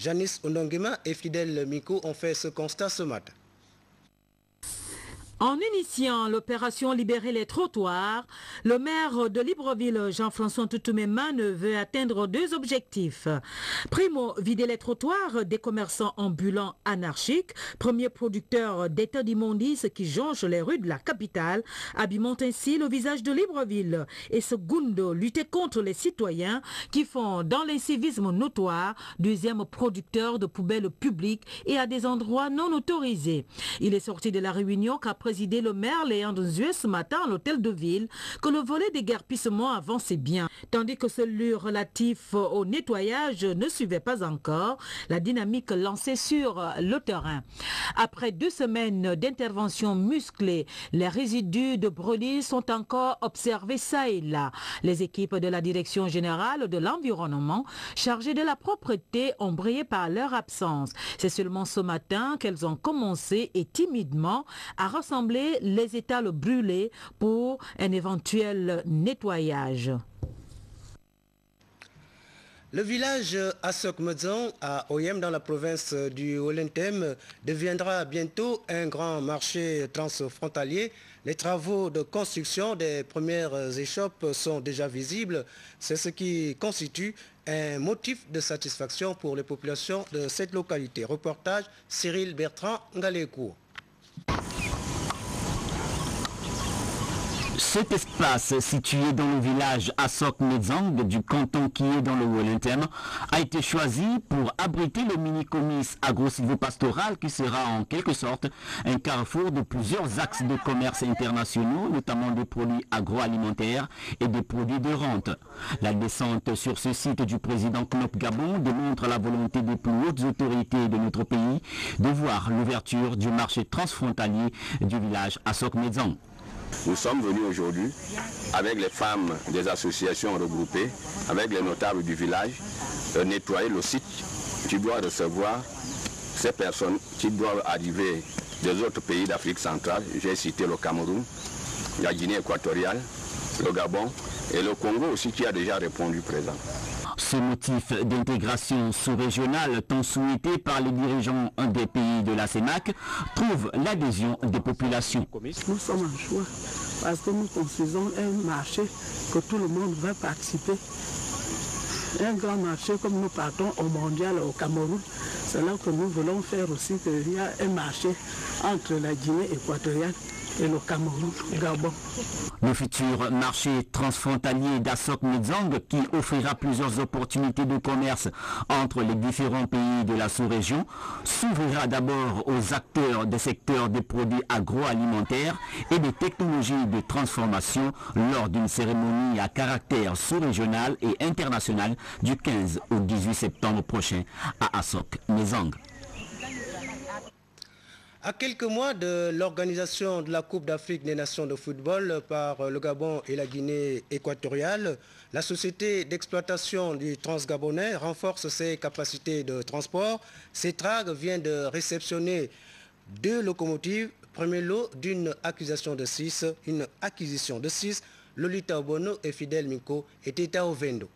Janice Ondongema et Fidèle Miko ont fait ce constat ce matin. En initiant l'opération Libérer les trottoirs, le maire de Libreville, Jean-François Toutoumemane, veut atteindre deux objectifs. Primo, vider les trottoirs des commerçants ambulants anarchiques, premier producteur d'état d'immondices qui jonchent les rues de la capitale, abîmant ainsi le visage de Libreville. Et secondo, lutter contre les citoyens qui font dans l'incivisme notoire, deuxième producteur de poubelles publiques et à des endroits non autorisés. Il est sorti de la réunion qu'a présidé le maire Léandre Nzoué ce matin à l'hôtel de ville que le volet déguerpissement avançait bien, tandis que celui relatif au nettoyage ne suivait pas encore la dynamique lancée sur le terrain. Après 2 semaines d'intervention musclée, les résidus de brûlis sont encore observés ça et là. Les équipes de la direction générale de l'environnement chargées de la propreté ont brillé par leur absence. C'est seulement ce matin qu'elles ont commencé et timidement à rassembler les étals brûlés pour un éventuel nettoyage. Le village Asok Medzong à Oyem dans la province du Olentem deviendra bientôt un grand marché transfrontalier. Les travaux de construction des premières échoppes sont déjà visibles. C'est ce qui constitue un motif de satisfaction pour les populations de cette localité. Reportage Cyril Bertrand Ngalekou. Cet espace situé dans le village Asok Medzong du canton qui est dans le Wolentem a été choisi pour abriter le mini-comice agro-silvopastoral qui sera en quelque sorte un carrefour de plusieurs axes de commerce internationaux, notamment des produits agroalimentaires et des produits de rente. La descente sur ce site du président Knop Gabon démontre la volonté des plus hautes autorités de notre pays de voir l'ouverture du marché transfrontalier du village Asok Medzong. Nous sommes venus aujourd'hui avec les femmes des associations regroupées, avec les notables du village, nettoyer le site qui doit recevoir ces personnes qui doivent arriver des autres pays d'Afrique centrale. J'ai cité le Cameroun, la Guinée équatoriale, le Gabon et le Congo aussi qui a déjà répondu présent. Ce motif d'intégration sous-régionale tant souhaité par les dirigeants des pays de la CEMAC trouve l'adhésion des populations. Nous sommes en choix parce que nous construisons un marché que tout le monde va participer. Un grand marché comme nous partons au mondial au Cameroun, c'est là que nous voulons faire aussi qu'il y a un marché entre la Guinée équatoriale et le Cameroun, le Gabon. Le futur marché transfrontalier d'Asok Medzong qui offrira plusieurs opportunités de commerce entre les différents pays de la sous-région s'ouvrira d'abord aux acteurs des secteurs des produits agroalimentaires et des technologies de transformation lors d'une cérémonie à caractère sous-régional et international du 15 au 18 septembre prochain à Asok Medzong. À quelques mois de l'organisation de la Coupe d'Afrique des Nations de football par le Gabon et la Guinée équatoriale, la société d'exploitation du Transgabonais renforce ses capacités de transport. Cetrag vient de réceptionner 2 locomotives, premier lot d'une acquisition de 6. Lolita Obono et Fidèle Miko étaient à Ovendo.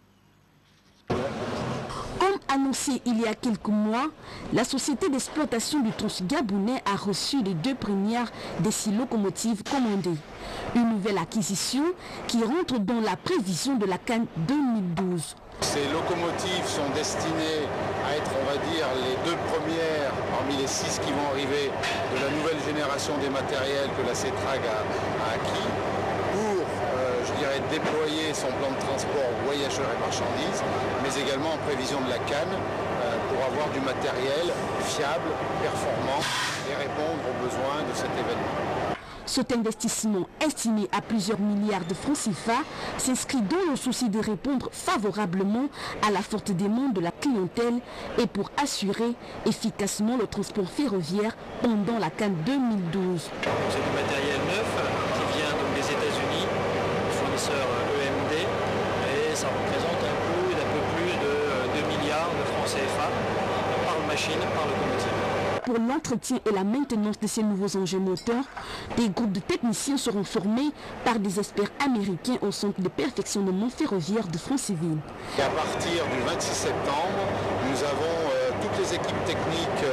Annoncé il y a quelques mois, la société d'exploitation du Transgabonais a reçu les 2 premières des 6 locomotives commandées. Une nouvelle acquisition qui rentre dans la prévision de la CAN 2012. Ces locomotives sont destinées à être, on va dire, les 2 premières parmi les 6 qui vont arriver de la nouvelle génération des matériels que la Cetrag a acquis pour déployer son plan de transport voyageurs et marchandises, mais également en prévision de la CAN pour avoir du matériel fiable, performant et répondre aux besoins de cet événement. Cet investissement estimé à plusieurs milliards de francs CFA s'inscrit dans le souci de répondre favorablement à la forte demande de la clientèle et pour assurer efficacement le transport ferroviaire pendant la CAN 2012. C'est du matériel neuf qui vient donc des États-Unis, fournisseur EMD, et ça représente un coût d'un peu plus de 2 milliards de francs CFA par machine, par locomotive. Pour l'entretien et la maintenance de ces nouveaux engins moteurs, des groupes de techniciens seront formés par des experts américains au centre de perfectionnement ferroviaire de Franceville. Et à partir du 26 septembre, nous avons toutes les équipes techniques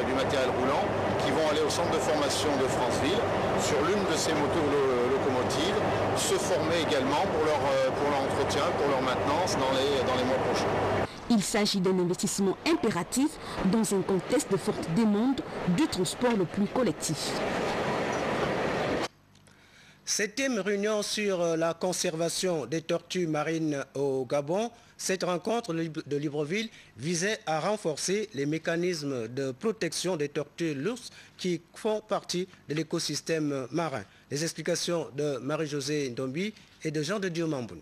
du matériel roulant qui vont aller au centre de formation de Franceville sur l'une de ces motos-locomotives, se former également pour leur entretien, pour leur maintenance dans les mois prochains. Il s'agit d'un investissement impératif dans un contexte de forte demande du transport le plus collectif. 7e réunion sur la conservation des tortues marines au Gabon. Cette rencontre de Libreville visait à renforcer les mécanismes de protection des tortues l'ours qui font partie de l'écosystème marin. Les explications de Marie-Josée Ndombi et de Jean de Dieu Mamboundou.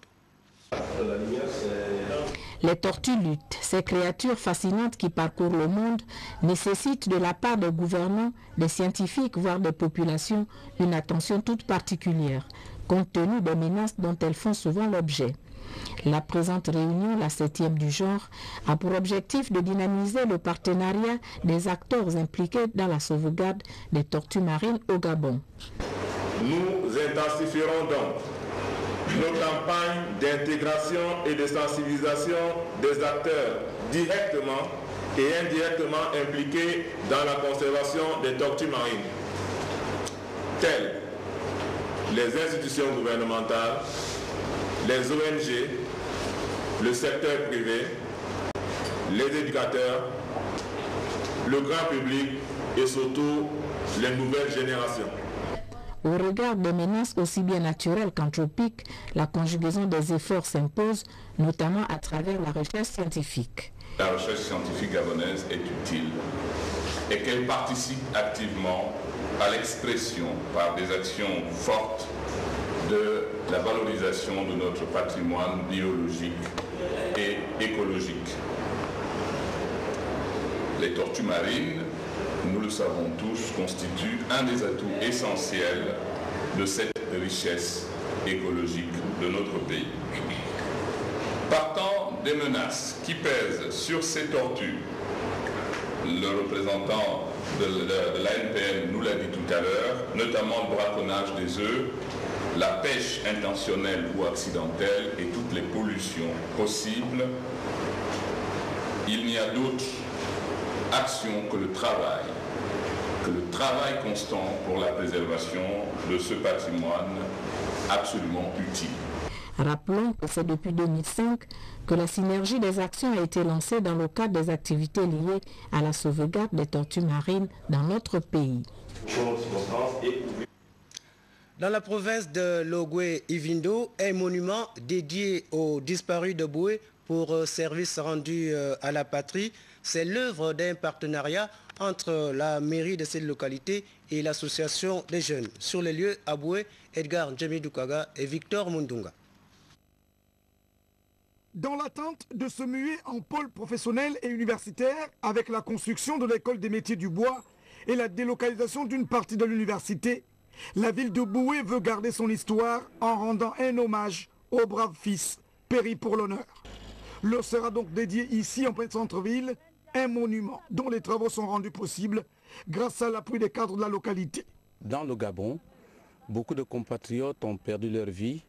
Les tortues luttes, ces créatures fascinantes qui parcourent le monde, nécessitent de la part des gouvernants, des scientifiques, voire des populations, une attention toute particulière, compte tenu des menaces dont elles font souvent l'objet. La présente réunion, la 7e du genre, a pour objectif de dynamiser le partenariat des acteurs impliqués dans la sauvegarde des tortues marines au Gabon. Nous intensifierons donc nos campagnes d'intégration et de sensibilisation des acteurs directement et indirectement impliqués dans la conservation des tortues marines, telles les institutions gouvernementales, les ONG, le secteur privé, les éducateurs, le grand public et surtout les nouvelles générations. Au regard des menaces aussi bien naturelles qu'anthropiques, la conjugaison des efforts s'impose, notamment à travers la recherche scientifique. La recherche scientifique gabonaise est utile et qu'elle participe activement à l'expression par des actions fortes de la valorisation de notre patrimoine biologique et écologique. Les tortues marines, nous le savons tous, constituent un des atouts essentiels de cette richesse écologique de notre pays. Partant des menaces qui pèsent sur ces tortues, le représentant de l'ANPM nous l'a dit tout à l'heure, notamment le braconnage des œufs, la pêche intentionnelle ou accidentelle et toutes les pollutions possibles, il n'y a d'autre action que le travail constant pour la préservation de ce patrimoine absolument utile. Rappelons que c'est depuis 2005 que la synergie des actions a été lancée dans le cadre des activités liées à la sauvegarde des tortues marines dans notre pays. Dans la province de Logoué-Ivindo, un monument dédié aux disparus de Boué pour service rendu à la patrie, c'est l'œuvre d'un partenariat entre la mairie de cette localité et l'association des jeunes. Sur les lieux, à Boué, Edgar Djemidoukaga et Victor Mundunga. Dans l'attente de se muer en pôle professionnel et universitaire avec la construction de l'école des métiers du bois et la délocalisation d'une partie de l'université, la ville de Boué veut garder son histoire en rendant un hommage aux braves fils péris pour l'honneur. Leur sera donc dédié ici en plein centre-ville un monument dont les travaux sont rendus possibles grâce à l'appui des cadres de la localité. Dans le Gabon, beaucoup de compatriotes ont perdu leur vie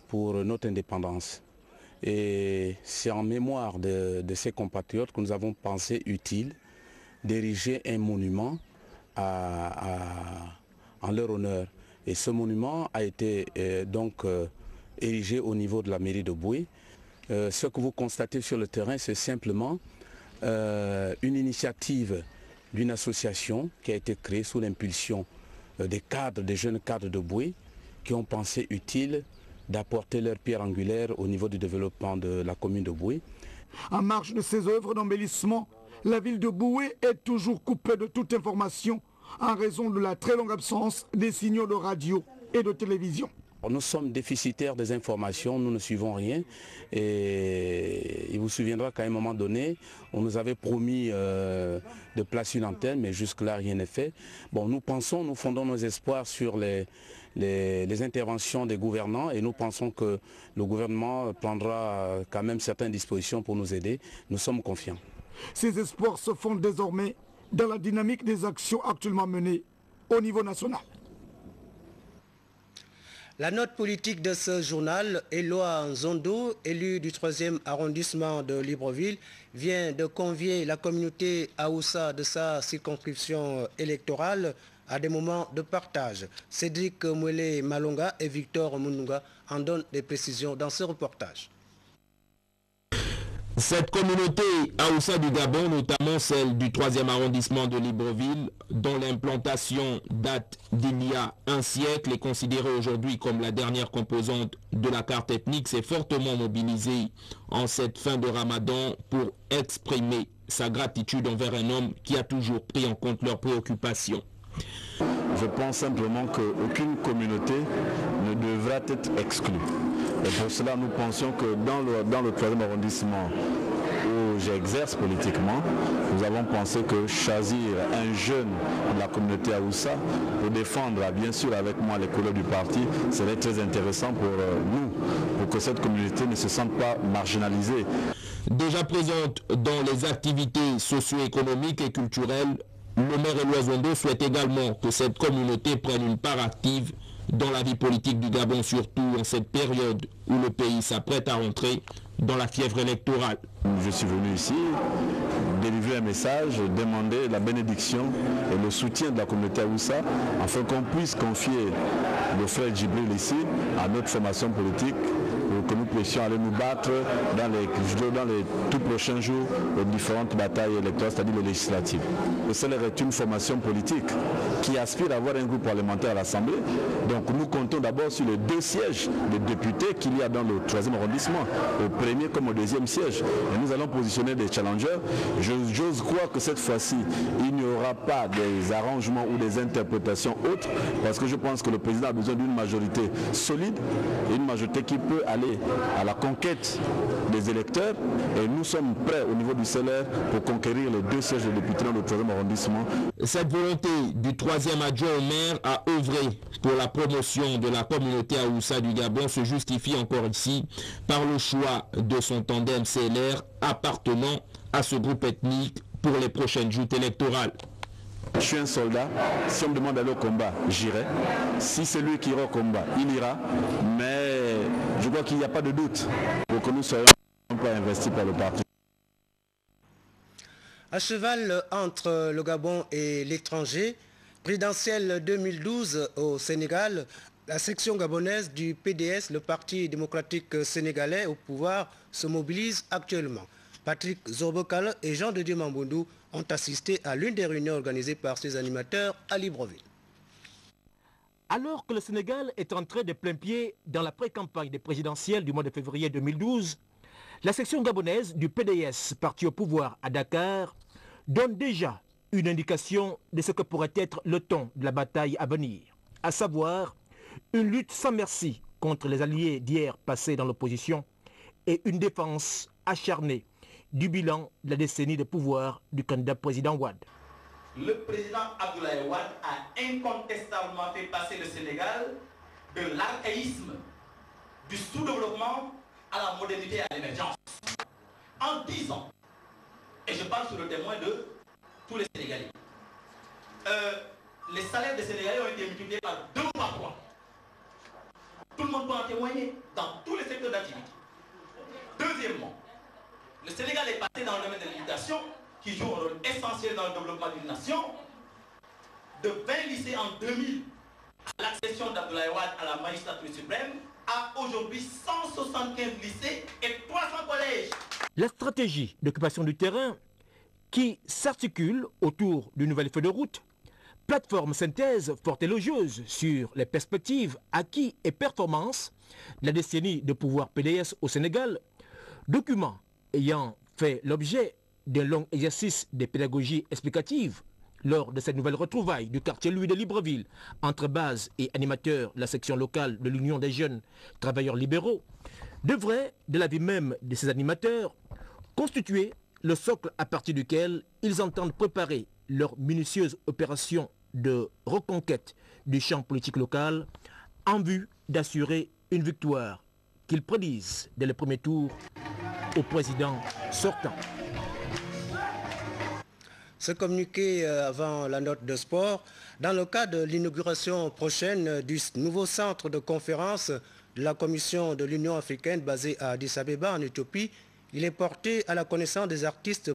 pour notre indépendance. Et c'est en mémoire de ces compatriotes que nous avons pensé utile d'ériger un monument en leur honneur. Et ce monument a été érigé au niveau de la mairie de Boué. Ce que vous constatez sur le terrain, c'est simplement une initiative d'une association qui a été créée sous l'impulsion des jeunes cadres de Boué qui ont pensé utile d'apporter leur pierre angulaire au niveau du développement de la commune de Boué. En marge de ces œuvres d'embellissement, la ville de Boué est toujours coupée de toute information en raison de la très longue absence des signaux de radio et de télévision. Nous sommes déficitaires des informations, nous ne suivons rien et il vous souviendra qu'à un moment donné, on nous avait promis de placer une antenne, mais jusque-là rien n'est fait. Bon, nous fondons nos espoirs sur les interventions des gouvernants et nous pensons que le gouvernement prendra quand même certaines dispositions pour nous aider. Nous sommes confiants. Ces espoirs se fondent désormais dans la dynamique des actions actuellement menées au niveau national. La note politique de ce journal, Éloi Nzondo, élu du 3e arrondissement de Libreville, vient de convier la communauté Haoussa de sa circonscription électorale à des moments de partage. Cédric Mouélé Malonga et Victor Moununga en donnent des précisions dans ce reportage. Cette communauté Haoussa du Gabon, notamment celle du 3e arrondissement de Libreville, dont l'implantation date d'il y a un siècle, est considérée aujourd'hui comme la dernière composante de la carte ethnique, s'est fortement mobilisée en cette fin de Ramadan pour exprimer sa gratitude envers un homme qui a toujours pris en compte leurs préoccupations. Je pense simplement qu'aucune communauté ne devra être exclue. Et pour cela, nous pensions que dans le 3e arrondissement où j'exerce politiquement, nous avons pensé que choisir un jeune de la communauté Haoussa pour défendre, bien sûr avec moi, les couleurs du parti, serait très intéressant pour nous, pour que cette communauté ne se sente pas marginalisée. Déjà présente dans les activités socio-économiques et culturelles, le maire Éloi Nzondo souhaite également que cette communauté prenne une part active dans la vie politique du Gabon, surtout en cette période où le pays s'apprête à rentrer dans la fièvre électorale. Je suis venu ici délivrer un message, demander la bénédiction et le soutien de la communauté Haoussa afin qu'on puisse confier le frère Djibril ici à notre formation politique pour que nous puissions aller nous battre dans les tout prochains jours aux différentes batailles électorales, c'est-à-dire les législatives. Le CELER est une formation politique qui aspire à avoir un groupe parlementaire à l'Assemblée. Donc nous comptons d'abord sur les 2 sièges de députés qu'il y a dans le 3e arrondissement, au 1er comme au 2e siège. Et nous allons positionner des challengers. J'ose croire que cette fois-ci, il n'y aura pas des arrangements ou des interprétations autres, parce que je pense que le président a besoin d'une majorité solide, une majorité qui peut aller à la conquête des électeurs, et nous sommes prêts au niveau du CELER pour conquérir les 2 sièges de députés dans le 3e arrondissement. Cette volonté du 3e adjoint au maire à œuvrer pour la promotion de la communauté Haoussa du Gabon se justifie encore ici par le choix de son tandem CLR appartenant à ce groupe ethnique pour les prochaines joutes électorales. Je suis un soldat, si on me demande d'aller au combat, j'irai. Si c'est lui qui ira au combat, il ira. Mais je crois qu'il n'y a pas de doute pour que nous soyons pas investis par le parti. À cheval entre le Gabon et l'étranger, présidentielle 2012 au Sénégal, la section gabonaise du PDS, le Parti démocratique sénégalais au pouvoir, se mobilise actuellement. Patrick Zorbokal et Jean de Dieu Mamboundou ont assisté à l'une des réunions organisées par ses animateurs à Libreville. Alors que le Sénégal est entré de plein pied dans la pré-campagne des présidentielles du mois de février 2012, la section gabonaise du PDS, parti au pouvoir à Dakar, donne déjà une indication de ce que pourrait être le ton de la bataille à venir, à savoir une lutte sans merci contre les alliés d'hier passés dans l'opposition et une défense acharnée du bilan de la décennie de pouvoir du candidat président Wade. Le président Abdoulaye Wade a incontestablement fait passer le Sénégal de l'archaïsme, du sous-développement à la modernité et à l'émergence. En 10 ans, et je parle sous le témoin de tous les Sénégalais, les salaires des Sénégalais ont été multipliés par 2 ou par 3. Tout le monde peut en témoigner dans tous les secteurs d'activité. Deuxièmement, le Sénégal est passé dans le domaine de l'éducation, qui joue un rôle essentiel dans le développement d'une nation, de 20 lycées en 2000 à l'accession d'Abdoulaye Wade à la magistrature suprême, à aujourd'hui 175 lycées et 300 collèges. La stratégie d'occupation du terrain qui s'articule autour d'une nouvelle feuille de route, plateforme synthèse fort élogieuse sur les perspectives, acquis et performances de la décennie de pouvoir PDS au Sénégal, document ayant fait l'objet d'un long exercice de pédagogie explicative lors de cette nouvelle retrouvaille du quartier Louis de Libreville entre base et animateurs de la section locale de l'Union des jeunes travailleurs libéraux, devrait, de l'avis même de ces animateurs, constituer le socle à partir duquel ils entendent préparer leur minutieuse opération de reconquête du champ politique local en vue d'assurer une victoire qu'ils prédisent dès le premier tour au président sortant. Ce communiqué avant la note de sport, dans le cadre de l'inauguration prochaine du nouveau centre de conférence de la Commission de l'Union africaine basé à Addis Abeba en Éthiopie, il est porté à la connaissance des artistes